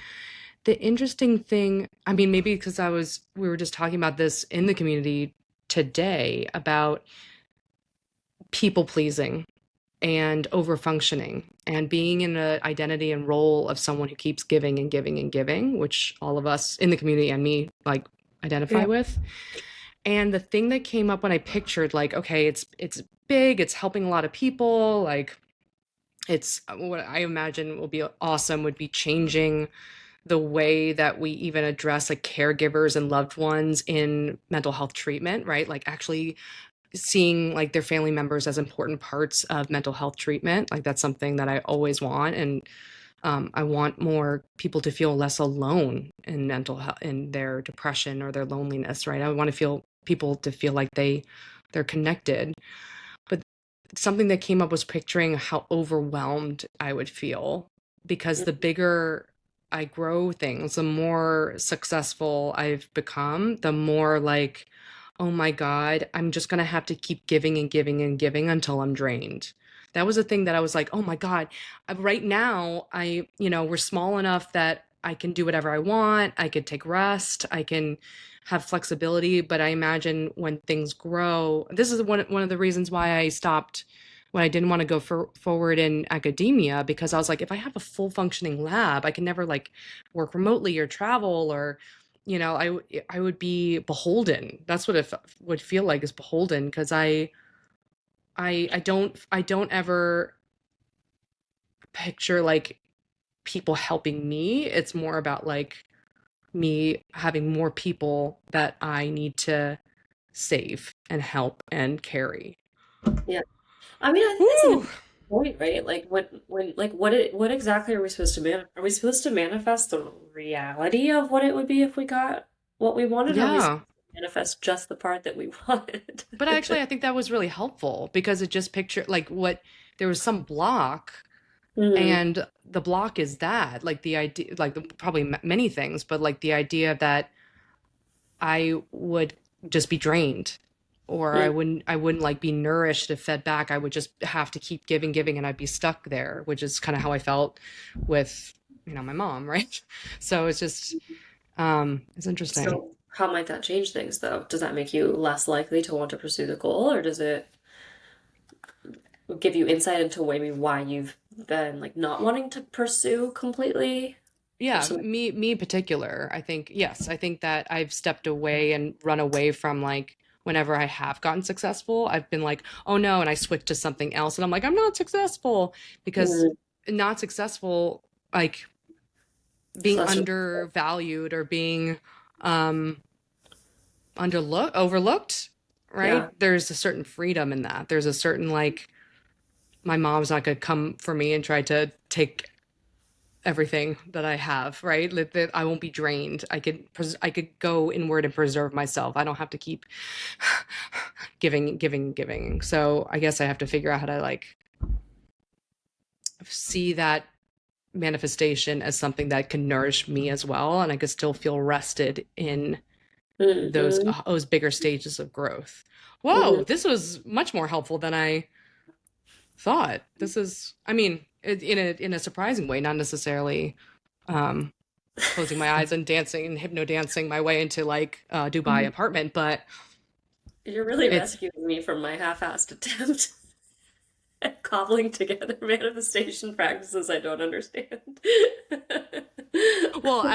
S2: The interesting thing, I mean, maybe because we were just talking about this in the community today about people pleasing and over functioning and being in an identity and role of someone who keeps giving and giving and giving, which all of us in the community and me like identify
S1: Yeah.
S2: with. And the thing that came up when I pictured like, okay, it's big, it's helping a lot of people, like it's what I imagine will be awesome would be changing the way that we even address like caregivers and loved ones in mental health treatment, right? Like actually seeing like their family members as important parts of mental health treatment. Like that's something that I always want. And I want more people to feel less alone in mental health, in their depression or their loneliness, right? I want to feel people to feel like they're connected. But something that came up was picturing how overwhelmed I would feel because the bigger I grow things, the more successful I've become, the more like, oh my God, I'm just going to have to keep giving and giving and giving until I'm drained. That was a thing that I was like, oh my God, right now, we're small enough that I can do whatever I want. I could take rest. I can have flexibility. But I imagine when things grow, this is one of the reasons why I stopped when I didn't want to go forward in academia, because I was like, if I have a full functioning lab, I can never like work remotely or travel or, I would be beholden. That's what it would feel like is beholden because I don't ever picture like people helping me. It's more about like me having more people that I need to save and help and carry.
S1: Yeah. I mean, I think that's an
S2: Whew.
S1: important point, right? Like what exactly are we supposed to are we supposed to manifest the reality of what it would be if we got what we wanted, or are we supposed
S2: Yeah.
S1: to manifest just the part that we wanted?
S2: But actually, I think that was really helpful because it just pictured like what there was some block,
S1: Hmm.
S2: and the block is that like the idea, like probably many things, but like the idea that I would just be drained or I wouldn't like be nourished if fed back. I would just have to keep giving, giving, and I'd be stuck there, which is kind of how I felt with, my mom, right? So it's just it's interesting.
S1: So how might that change things, though? Does that make you less likely to want to pursue the goal, or does it give you insight into maybe why you've been like not wanting to pursue completely or
S2: Yeah,
S1: something?
S2: me in particular, I think, yes, I think that I've stepped away and run away from like whenever I have gotten successful, I've been like, oh no, and I switch to something else and I'm like, I'm not successful because
S1: Mm,
S2: not successful, like
S1: it's
S2: being
S1: less.
S2: undervalued or being um overlooked, right?
S1: Yeah.
S2: There's a certain freedom in that. There's a certain like my mom's not gonna come for me and try to take everything that I have, right? That I won't be drained. I could go inward and preserve myself. I don't have to keep giving, giving, giving. So I guess I have to figure out how to like see that manifestation as something that can nourish me as well, and I could still feel rested in
S1: Hmm.
S2: those bigger stages of growth. Whoa,
S1: Hmm.
S2: this was much more helpful than I thought. This is, I mean, in a surprising way, not necessarily um closing my eyes and dancing and hypno dancing my way into like a Dubai apartment, but
S1: You're really
S2: It's
S1: rescuing me from my half-assed attempt at cobbling together manifestation practices I don't understand.
S2: well,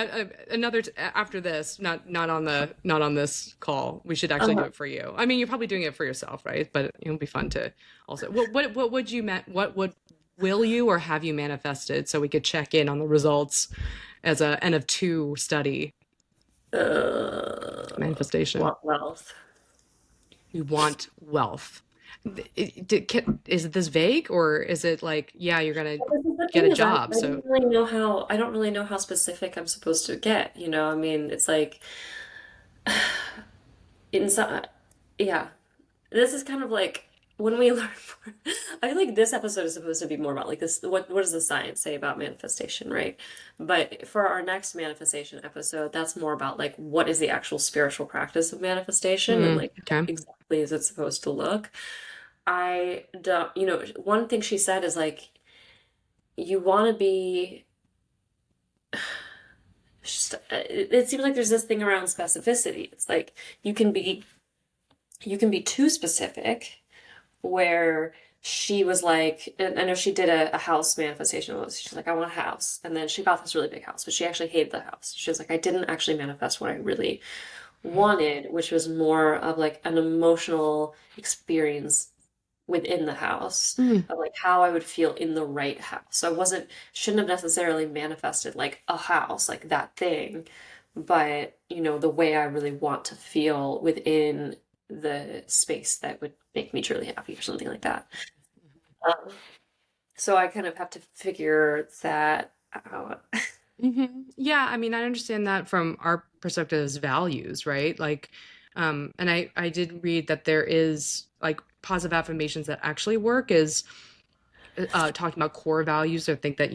S2: after this, not on this call. We should actually do
S1: Uh-huh.
S2: it for you. I mean, you're probably doing it for yourself, right? But it'll be fun to also. What would you what would will you or have you manifested so we could check in on the results as a N of two study manifestation?
S1: Wealth.
S2: You want wealth. Is it this vague or is it like, yeah, you're gonna
S1: Well, this is the
S2: get a
S1: thing is
S2: job? So
S1: I don't really know how specific I'm supposed to get, you know? I mean, it's like inside, yeah. This is kind of like when we learn more. I feel like this episode is supposed to be more about like this, what does the science say about manifestation, right? But for our next manifestation episode, that's more about like what is the actual spiritual practice of manifestation and like how
S2: okay.
S1: exactly is it supposed to look? I don't, one thing she said is like you want to be it seems like there's this thing around specificity. It's like you can be you can be too specific where she was like, and I know she did a house manifestation. She's like, I want a house. And then she got this really big house, but she actually hated the house. She was like, I didn't actually manifest what I really wanted, which was more of like an emotional experience within the house
S2: Mm,
S1: of like how I would feel in the right house. So I shouldn't have necessarily manifested like a house, like that thing, but the way I really want to feel within the space that would make me truly happy or something like that. Um, so I kind of have to figure that out.
S2: yeah, I mean, I understand that from our perspective as values, right? Like, and I did read that there is like positive affirmations that actually work is talking about core values or think that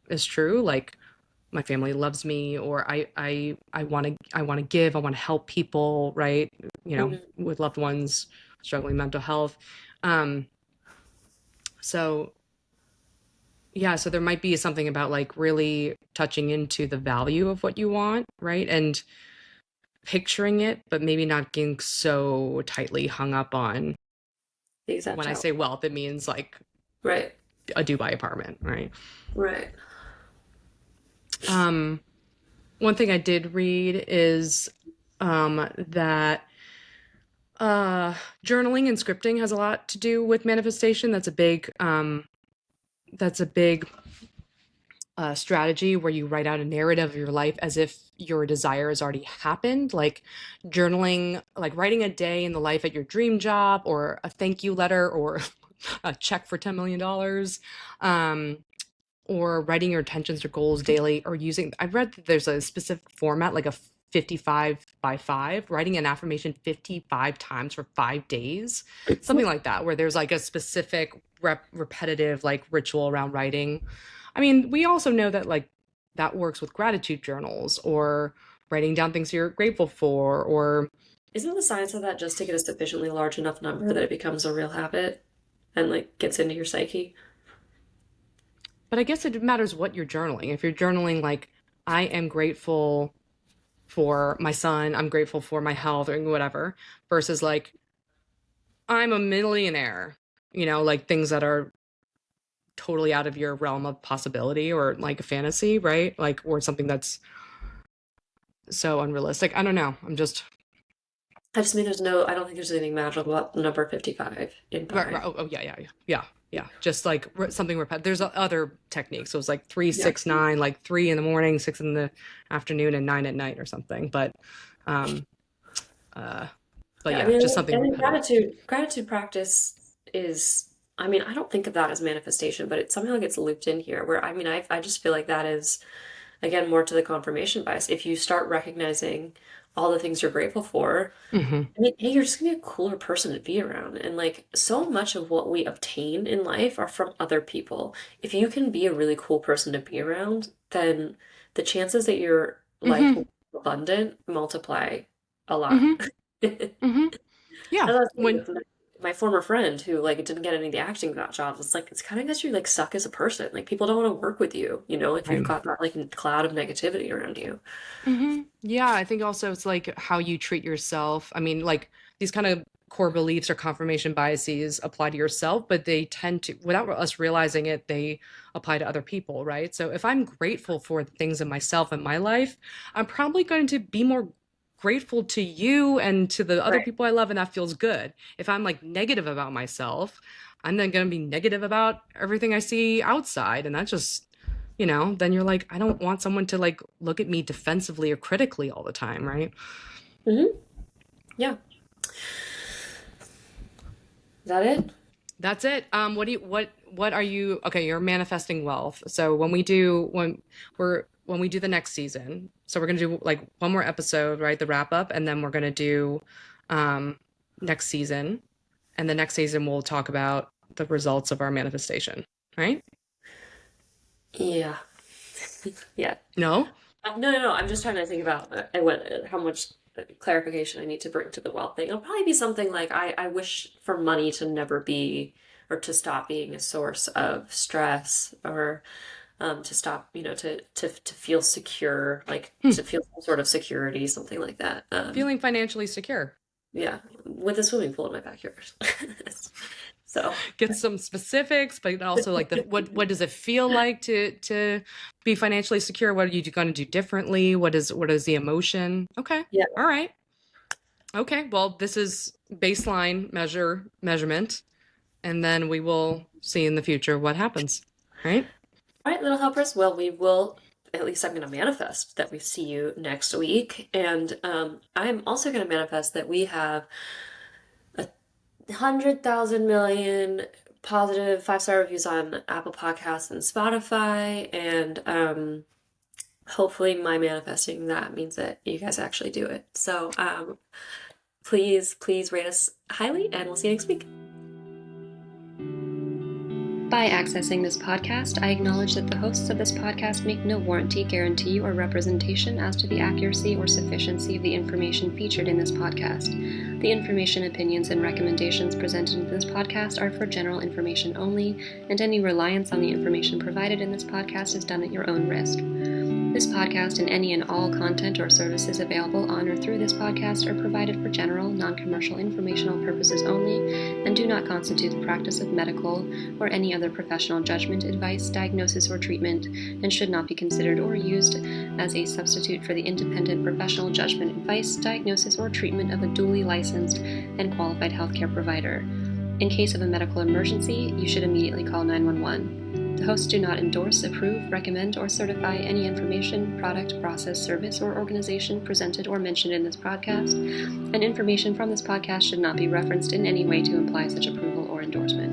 S2: is true, like my family loves me, or I want to give, I want to help people, right?
S1: Mhm.
S2: With loved ones struggling mental health. Um, so yeah, so there might be something about like really touching into the value of what you want, right? And picturing it, but maybe not getting so tightly hung up on
S1: The
S2: when
S1: exact
S2: I
S1: out.
S2: say wealth, it means like
S1: Right.
S2: a Dubai apartment, right?
S1: Right.
S2: Um, One thing I did read is that uh, journaling and scripting has a lot to do with manifestation. That's a big strategy where you write out a narrative of your life as if your desire has already happened, like journaling, like writing a day in the life at your dream job, or a thank you letter, or a check for $10 million, or writing your intentions or goals daily, or using. I've read that there's a specific format, like a 55 by 5, writing an affirmation 55 times for 5 days, something like that, where there's like a specific repetitive like ritual around writing. I mean, we also know that like that works with gratitude journals or writing down things you're grateful for, or
S1: Isn't the science of that just to get a sufficiently large enough number that it becomes a real habit and like gets into your psyche?
S2: but I guess it matters what you're journaling. If you're journaling like I am grateful for my son, I'm grateful for my health or whatever, versus like I'm a millionaire, like things that are totally out of your realm of possibility or like a fantasy, right? Like, or something that's so unrealistic. I don't know. I'm just,
S1: I just mean I don't think there's anything magical about the number 55 in pi.
S2: oh, yeah, yeah, yeah, yeah. Yeah, just like something repetitive. There's other techniques. So it's like three,
S1: Yeah.
S2: 6, 9, like 3 in the morning, 6 in the afternoon, and 9 at night or something. Um, uh, but
S1: Yeah, I
S2: yeah,
S1: mean,
S2: just something
S1: I think
S2: repetitive.
S1: gratitude practice is, I mean, I don't think of that as manifestation, but it somehow gets looped in here where, I mean, I just feel like that is, again, more to the confirmation bias. If you start recognizing all the things you're grateful for,
S2: Hmm.
S1: I mean, hey, you're just gonna be a cooler person to be around. And like so much of what we obtain in life are from other people. If you can be a really cool person to be around, then the chances that your life will
S2: Hmm.
S1: be abundant multiply a lot.
S2: Hmm. Hmm. Yeah.
S1: And that's
S2: When
S1: with my former friend who like didn't get any of the acting jobs. It's like it's kind of because you like suck as a person. Like people don't want to work with you, if you've
S2: I'm
S1: got that like cloud of negativity around you.
S2: Yeah, I think also it's like how you treat yourself. I mean, like these kind of core beliefs or confirmation biases apply to yourself, but they tend to, without us realizing it, they apply to other people, right? So if I'm grateful for the things in myself and my life, I'm probably going to be more grateful to you and to the other
S1: Right.
S2: people I love, and that feels good. If I'm like negative about myself, I'm then going to be negative about everything I see outside, and that just, then you're like, I don't want someone to like look at me defensively or critically all the time, right?
S1: Mm-hmm. Yeah. Is that it?
S2: That's it. What are you, okay, you're manifesting wealth. So when we do the next season, so we're gonna do like one more episode, right? The wrap up, and then we're gonna do um next season. And the next season we'll talk about the results of our manifestation, right?
S1: Yeah. Yeah.
S2: No?
S1: No, no, no. I'm just trying to think about how much clarification I need to bring to the wealth thing. It'll probably be something like I wish for money to never be or to stop being a source of stress or to stop, to feel secure, like to feel some sort of security, something like that.
S2: Feeling financially secure.
S1: Yeah, with a swimming pool in my backyard. So,
S2: Get some specifics, but also like what does it feel like to be financially secure? What are you going to do differently? What is the emotion? Okay.
S1: yeah.
S2: All right. Okay. Well, this is baseline measurement, and then we will see in the future what happens. Right?
S1: All right, little helpers. Well, we will. At least I'm going to manifest that we see you next week, and I'm also going to manifest that we have 100,000 million positive 5-star reviews on Apple Podcasts and Spotify, and hopefully my manifesting that means that you guys actually do it. So please rate us highly, and we'll see you next week. By accessing this podcast, I acknowledge that the hosts of this podcast make no warranty, guarantee, or representation as to the accuracy or sufficiency of the information featured in this podcast. The information, opinions, and recommendations presented in this podcast are for general information only, and any reliance on the information provided in this podcast is done at your own risk. This podcast and any and all content or services available on or through this podcast are provided for general, non-commercial informational purposes only and do not constitute the practice of medical or any other professional judgment, advice, diagnosis, or treatment, and should not be considered or used as a substitute for the independent professional judgment, advice, diagnosis, or treatment of a duly licensed and qualified healthcare provider. In case of a medical emergency, you should immediately call 911. The hosts do not endorse, approve, recommend, or certify any information, product, process, service, or organization presented or mentioned in this podcast, and information from this podcast should not be referenced in any way to imply such approval or endorsement.